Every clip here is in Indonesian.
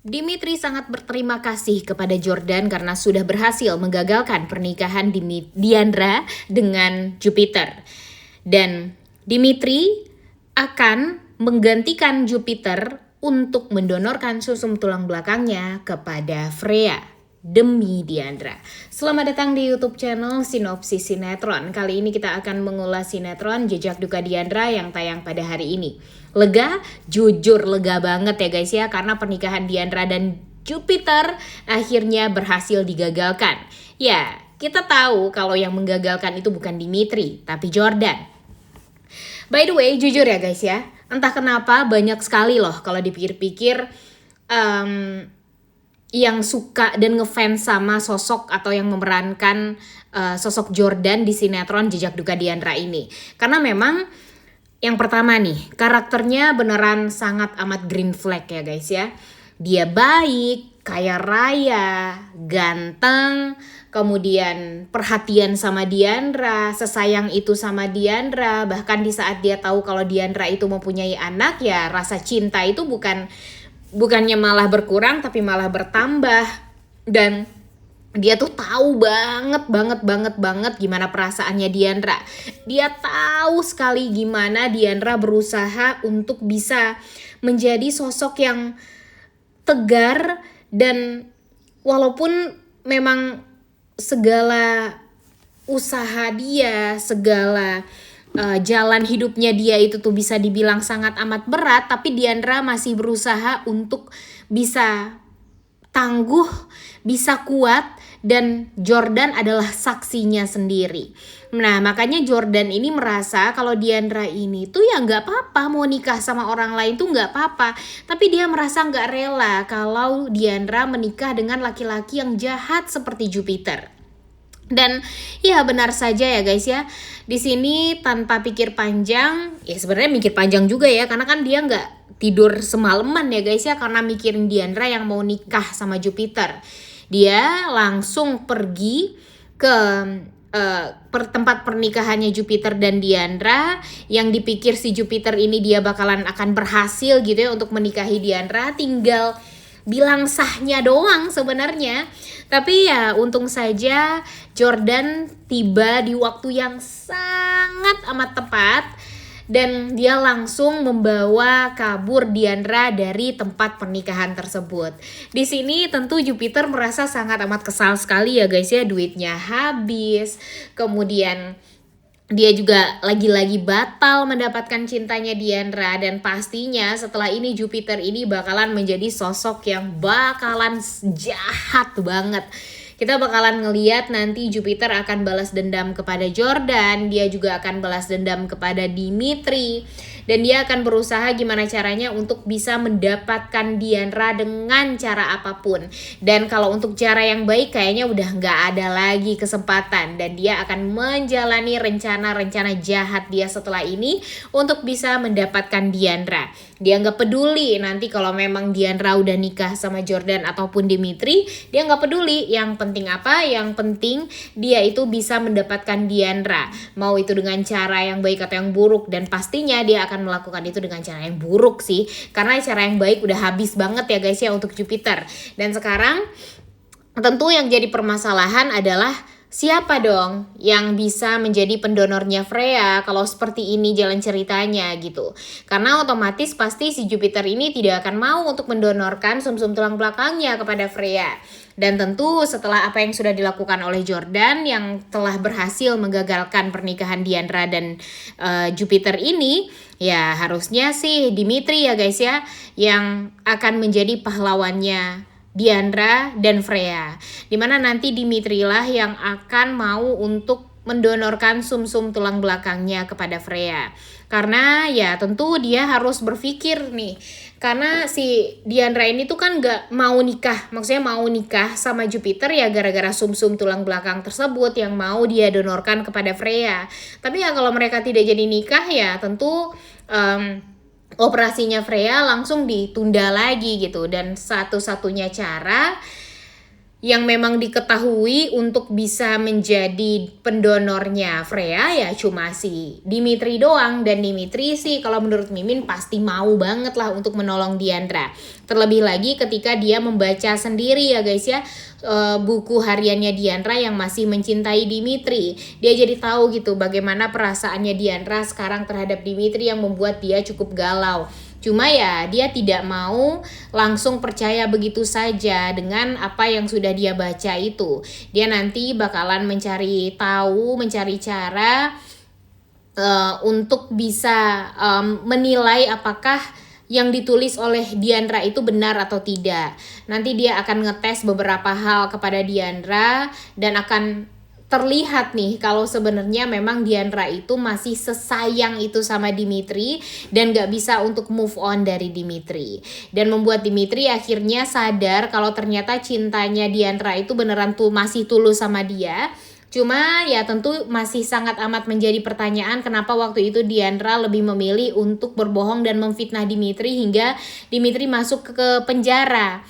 Dimitri sangat berterima kasih kepada Jordan karena sudah berhasil menggagalkan pernikahan Diandra dengan Jupiter. Dan Dimitri akan menggantikan Jupiter untuk mendonorkan sumsum tulang belakangnya kepada Freya demi Diandra. Selamat datang di YouTube channel Sinopsis Sinetron. Kali ini kita akan mengulas sinetron Jejak Duka Diandra yang tayang pada hari ini. Lega? Jujur lega banget ya guys ya, karena pernikahan Diandra dan Jupiter akhirnya berhasil digagalkan. Ya, kita tahu kalau yang menggagalkan itu bukan Dimitri, tapi Jordan. By the way, jujur ya guys ya, entah kenapa banyak sekali loh kalau dipikir-pikir yang suka dan ngefans sama sosok atau yang memerankan sosok Jordan di sinetron Jejak Duka Diandra ini. Karena memang yang pertama nih, karakternya beneran sangat amat green flag ya guys ya. Dia baik, kaya raya, ganteng, kemudian perhatian sama Diandra, sesayang itu sama Diandra. Bahkan di saat dia tahu kalau Diandra itu mempunyai anak, ya rasa cinta itu bukannya malah berkurang tapi malah bertambah. Dan dia tuh tahu banget gimana perasaannya Diandra. Dia tahu sekali gimana Diandra berusaha untuk bisa menjadi sosok yang tegar, dan walaupun memang segala usaha dia, segala jalan hidupnya dia itu tuh bisa dibilang sangat amat berat, tapi Diandra masih berusaha untuk bisa tangguh, bisa kuat, dan Jordan adalah saksinya sendiri. Nah, makanya Jordan ini merasa kalau Diandra ini tuh ya nggak apa-apa mau nikah sama orang lain tuh nggak apa-apa, tapi dia merasa nggak rela kalau Diandra menikah dengan laki-laki yang jahat seperti Jupiter. Dan ya benar saja ya guys ya, di sini tanpa pikir panjang, ya sebenarnya mikir panjang juga ya, karena kan dia nggak tidur semalaman ya guys ya, karena mikirin Diandra yang mau nikah sama Jupiter. Dia langsung pergi ke tempat pernikahannya Jupiter dan Diandra, yang dipikir si Jupiter ini dia bakalan akan berhasil gitu ya untuk menikahi Diandra, tinggal bilang sahnya doang sebenarnya. Tapi ya untung saja Jordan tiba di waktu yang sangat amat tepat, dan dia langsung membawa kabur Diandra dari tempat pernikahan tersebut. Di sini tentu Jupiter merasa sangat amat kesal sekali ya guys ya, duitnya habis, kemudian dia juga lagi-lagi batal mendapatkan cintanya Diandra, dan pastinya setelah ini Jupiter ini bakalan menjadi sosok yang bakalan jahat banget. Kita bakalan ngeliat nanti Jupiter akan balas dendam kepada Jordan, dia juga akan balas dendam kepada Dimitri, dan dia akan berusaha gimana caranya untuk bisa mendapatkan Diandra dengan cara apapun. Dan kalau untuk cara yang baik kayaknya udah nggak ada lagi kesempatan, dan dia akan menjalani rencana-rencana jahat dia setelah ini untuk bisa mendapatkan Diandra. Dia nggak peduli nanti kalau memang Diandra udah nikah sama Jordan ataupun Dimitri, dia nggak peduli. Yang penting apa? Yang penting dia itu bisa mendapatkan Diandra, mau itu dengan cara yang baik atau yang buruk, dan pastinya dia akan melakukan itu dengan cara yang buruk sih, karena cara yang baik udah habis banget ya guys ya untuk Jupiter. Dan sekarang tentu yang jadi permasalahan adalah siapa dong yang bisa menjadi pendonornya Freya kalau seperti ini jalan ceritanya gitu. Karena otomatis pasti si Jupiter ini tidak akan mau untuk mendonorkan sumsum tulang belakangnya kepada Freya. Dan tentu setelah apa yang sudah dilakukan oleh Jordan yang telah berhasil menggagalkan pernikahan Diandra dan Jupiter ini, ya harusnya sih Dimitri ya guys ya yang akan menjadi pahlawannya Diandra dan Freya, dimana nanti Dimitri lah yang akan mau untuk mendonorkan sumsum tulang belakangnya kepada Freya. Karena ya tentu dia harus berpikir nih, karena si Diandra ini tuh kan gak mau nikah, maksudnya mau nikah sama Jupiter ya gara-gara sumsum tulang belakang tersebut yang mau dia donorkan kepada Freya. Tapi ya kalau mereka tidak jadi nikah ya tentu operasinya Freya langsung ditunda lagi gitu. Dan satu-satunya cara yang memang diketahui untuk bisa menjadi pendonornya Freya ya cuma si Dimitri doang. Dan Dimitri sih kalau menurut Mimin pasti mau banget lah untuk menolong Diandra. Terlebih lagi ketika dia membaca sendiri ya guys ya, buku hariannya Diandra yang masih mencintai Dimitri. Dia jadi tahu gitu bagaimana perasaannya Diandra sekarang terhadap Dimitri yang membuat dia cukup galau. Cuma ya dia tidak mau langsung percaya begitu saja dengan apa yang sudah dia baca itu. Dia nanti bakalan mencari tahu, mencari cara untuk bisa menilai apakah yang ditulis oleh Diandra itu benar atau tidak. Nanti dia akan ngetes beberapa hal kepada Diandra dan akan terlihat nih kalau sebenarnya memang Diandra itu masih sesayang itu sama Dimitri dan gak bisa untuk move on dari Dimitri, dan membuat Dimitri akhirnya sadar kalau ternyata cintanya Diandra itu beneran tuh masih tulus sama dia. Cuma ya tentu masih sangat amat menjadi pertanyaan kenapa waktu itu Diandra lebih memilih untuk berbohong dan memfitnah Dimitri hingga Dimitri masuk ke penjara.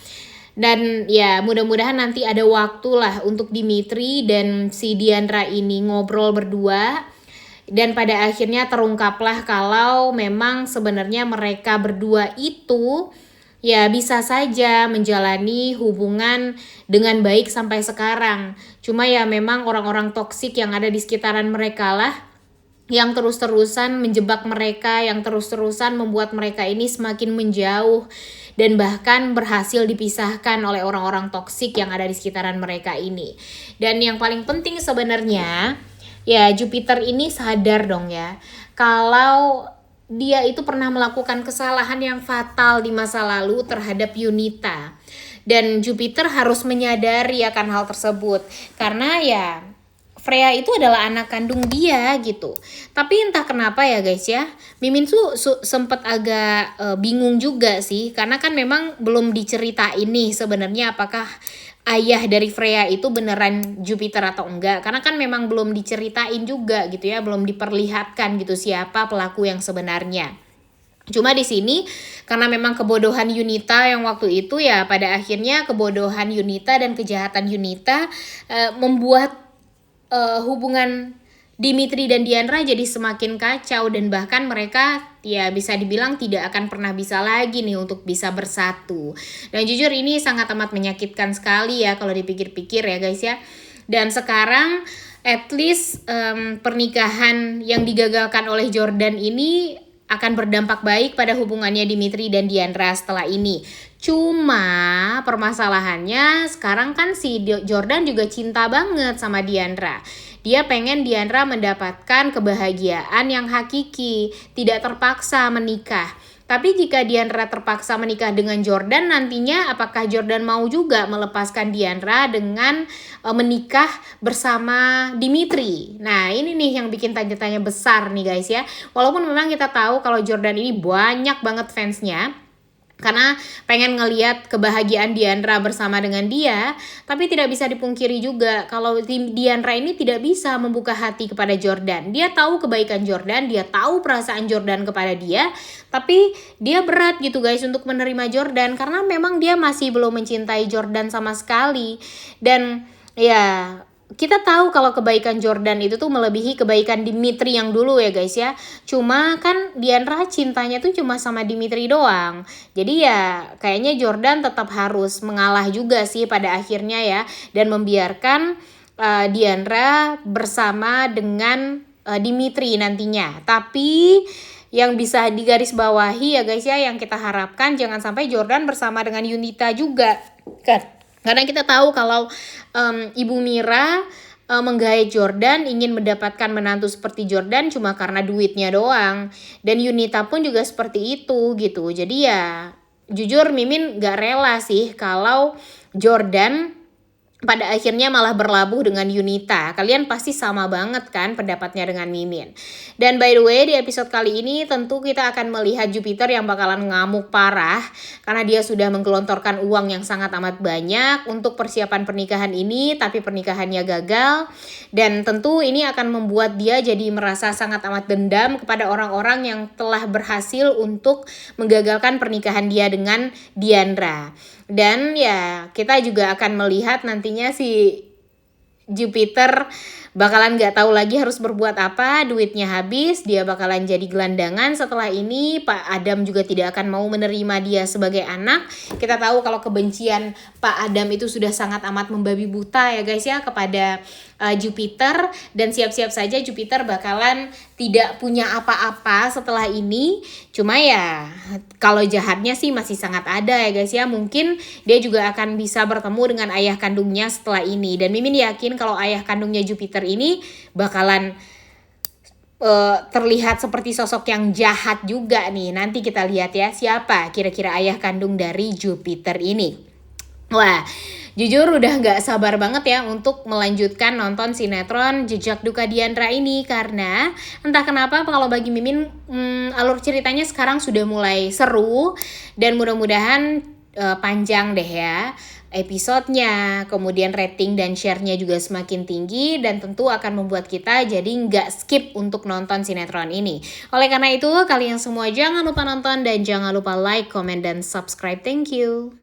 Dan ya mudah-mudahan nanti ada waktu lah untuk Dimitri dan si Diandra ini ngobrol berdua. Dan pada akhirnya terungkaplah kalau memang sebenarnya mereka berdua itu ya bisa saja menjalani hubungan dengan baik sampai sekarang. Cuma ya memang orang-orang toksik yang ada di sekitaran mereka lah yang terus-terusan menjebak mereka, yang terus-terusan membuat mereka ini semakin menjauh dan bahkan berhasil dipisahkan oleh orang-orang toksik yang ada di sekitaran mereka ini. Dan yang paling penting sebenarnya ya Jupiter ini sadar dong ya kalau dia itu pernah melakukan kesalahan yang fatal di masa lalu terhadap Yunita. Dan Jupiter harus menyadari akan hal tersebut karena ya Freya itu adalah anak kandung dia gitu. Tapi entah kenapa ya guys ya, Mimin tuh sempet agak bingung juga sih. Karena kan memang belum diceritain nih sebenarnya apakah ayah dari Freya itu beneran Jupiter atau enggak. Karena kan memang belum diceritain juga gitu ya, belum diperlihatkan gitu siapa pelaku yang sebenarnya. Cuma di sini karena memang kebodohan Yunita yang waktu itu ya pada akhirnya kebodohan Yunita dan kejahatan Yunita membuat hubungan Dimitri dan Diandra jadi semakin kacau dan bahkan mereka ya bisa dibilang tidak akan pernah bisa lagi nih untuk bisa bersatu. Dan jujur ini sangat amat menyakitkan sekali ya kalau dipikir-pikir ya guys ya. Dan sekarang at least pernikahan yang digagalkan oleh Jordan ini akan berdampak baik pada hubungannya Dimitri dan Diandra setelah ini. Cuma permasalahannya sekarang kan si Jordan juga cinta banget sama Diandra. Dia pengen Diandra mendapatkan kebahagiaan yang hakiki, tidak terpaksa menikah. Tapi jika Diandra terpaksa menikah dengan Jordan nantinya apakah Jordan mau juga melepaskan Diandra dengan menikah bersama Dimitri? Nah ini nih yang bikin tanya-tanya besar nih guys ya. Walaupun memang kita tahu kalau Jordan ini banyak banget fansnya karena pengen ngeliat kebahagiaan Diandra bersama dengan dia, tapi tidak bisa dipungkiri juga kalau Diandra ini tidak bisa membuka hati kepada Jordan. Dia tahu kebaikan Jordan, dia tahu perasaan Jordan kepada dia, tapi dia berat gitu guys untuk menerima Jordan karena memang dia masih belum mencintai Jordan sama sekali. Dan ya kita tahu kalau kebaikan Jordan itu tuh melebihi kebaikan Dimitri yang dulu ya guys ya. Cuma kan Diandra cintanya tuh cuma sama Dimitri doang. Jadi ya kayaknya Jordan tetap harus mengalah juga sih pada akhirnya ya. Dan membiarkan Diandra bersama dengan Dimitri nantinya. Tapi yang bisa digarisbawahi ya guys ya, yang kita harapkan jangan sampai Jordan bersama dengan Yunita juga kan. Karena kita tahu kalau Ibu Mira menggait Jordan ingin mendapatkan menantu seperti Jordan cuma karena duitnya doang. Dan Yunita pun juga seperti itu gitu. Jadi ya jujur Mimin gak rela sih kalau Jordan pada akhirnya malah berlabuh dengan Yunita. Kalian pasti sama banget kan pendapatnya dengan Mimin. Dan by the way di episode kali ini tentu kita akan melihat Jupiter yang bakalan ngamuk parah karena dia sudah menggelontorkan uang yang sangat amat banyak untuk persiapan pernikahan ini, tapi pernikahannya gagal. Dan tentu ini akan membuat dia jadi merasa sangat amat dendam kepada orang-orang yang telah berhasil untuk menggagalkan pernikahan dia dengan Diandra. Dan ya kita juga akan melihat nantinya si Jupiter bakalan nggak tahu lagi harus berbuat apa, duitnya habis, dia bakalan jadi gelandangan. Setelah ini Pak Adam juga tidak akan mau menerima dia sebagai anak. Kita tahu kalau kebencian Pak Adam itu sudah sangat amat membabi buta ya guys ya kepada Jupiter, dan siap-siap saja Jupiter bakalan tidak punya apa-apa setelah ini. Cuma ya kalau jahatnya sih masih sangat ada ya guys ya. Mungkin dia juga akan bisa bertemu dengan ayah kandungnya setelah ini, dan Mimin yakin kalau ayah kandungnya Jupiter ini bakalan terlihat seperti sosok yang jahat juga nih. Nanti kita lihat ya siapa kira-kira ayah kandung dari Jupiter ini. Wah, jujur udah gak sabar banget ya untuk melanjutkan nonton sinetron Jejak Duka Diandra ini. Karena entah kenapa kalau bagi Mimin alur ceritanya sekarang sudah mulai seru. Dan mudah-mudahan panjang deh ya episodenya, kemudian rating dan share-nya juga semakin tinggi, dan tentu akan membuat kita jadi nggak skip untuk nonton sinetron ini. Oleh karena itu, kalian semua jangan lupa nonton dan jangan lupa like, comment, dan subscribe. Thank you.